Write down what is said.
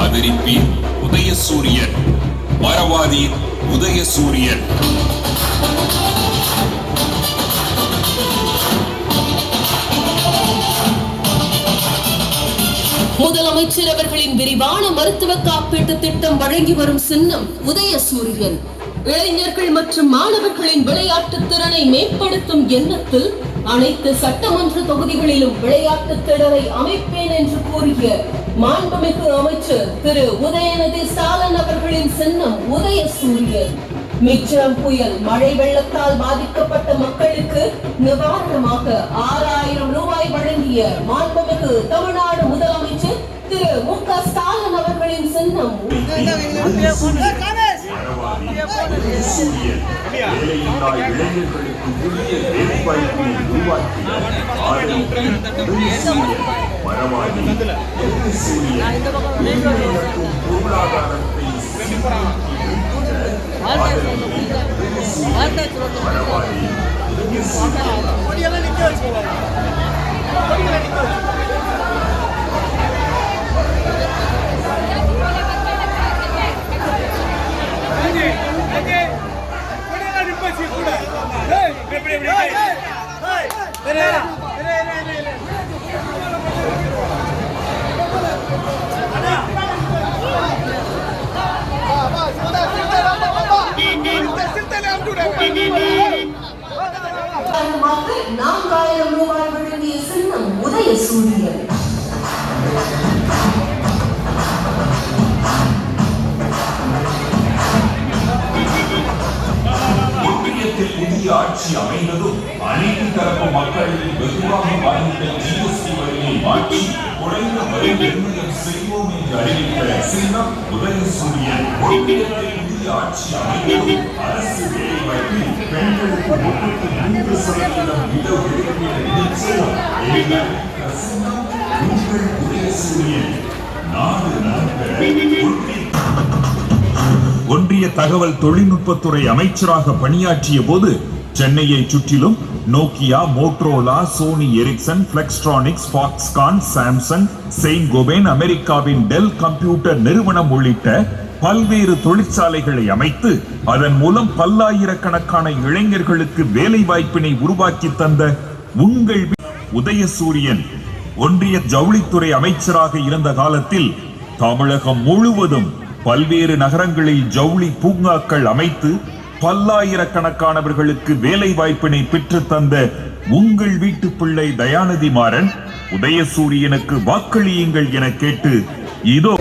ஆதரிப்பீர் உதயசூரியன், மறவாதீர் உதயசூரியன். முதலமைச்சர் அவர்களின் விரிவான மருத்துவ காப்பீட்டு திட்டம் வழங்கி வரும் சின்னம் உதயசூரியன். இளைஞர்கள் மற்றும் மாணவர்களின் விளையாட்டு திறனை மேம்படுத்தும் எண்ணத்தில் அனைத்து சட்டமன்ற தொகுதிகளிலும் விளையாட்டு திடலை அமைப்பேன் என்று கூறிய மாண்புமிகு அமைச்சர் திரு உதயநிதி ஸ்டாலின் அவர்களின் சின்னம் உதயசூரியன். மிக்ஜாம் புயல் மழை வெள்ளத்தால் பாதிக்கப்பட்ட மக்களுக்கு நிவாரணமாக 6000 ரூபாய் வழங்கிய மாண்புமிகு தமிழ்நாடு முதலமைச்சர் திரு மு.க. ஸ்டாலின் அவர்களின் சின்னம் $4000 வழங்கிய சின்னம் உதயசூரியன். ஒன்றியத்தில் புதிய ஆட்சி அமைந்ததும் அனைத்து தரப்பு மக்களின் வெகுவாக பாதித்த ஜிஎஸ்டி வரியை மாற்றி குறைந்த வரி நிர்ணயம் செய்வோம் என்று அறிவித்த சின்னம் உதயசூரியன். ஒன்றியத்தில் புதிய ஆட்சி அமைந்ததும் அரசு வேலைவாய்ப்பில் பெண்களுக்கு 33% இடஒதுக்கீடு நிச்சயம். சின்னம் உங்கள் உதயசூரியன். நாடு ஒன்றிய தகவல் தொழில்நுட்பத்துறை அமைச்சராக பணியாற்றிய போது சென்னையை சுற்றிலும் Nokia, Motorola, Sony Ericsson, Flextronics, Foxconn, Samsung, Saint Gobain, அமெரிக்காவின் டெல் கம்ப்யூட்டர் நிறுவனம் உள்ளிட்ட பல்வேறு தொழிற்சாலைகளை அமைத்து அதன் மூலம் பல்லாயிரக்கணக்கான இளைஞர்களுக்கு வேலை வாய்ப்பினை உருவாக்கி தந்த உங்கள் உதயசூரியன் ஒன்றிய ஜவுளித்துறை அமைச்சராக இருந்த காலத்தில் தமிழகம் முழுவதும் பல்வேறு நகரங்களில் ஜவுளி பூங்காக்கள் அமைத்து பல்லாயிரக்கணக்கானவர்களுக்கு வேலை வாய்ப்பினை பெற்று தந்த உங்கள் வீட்டு பிள்ளை தயாநிதி மாறன் உதயசூரியனுக்கு வாக்களியுங்கள் என கேட்டு இதோ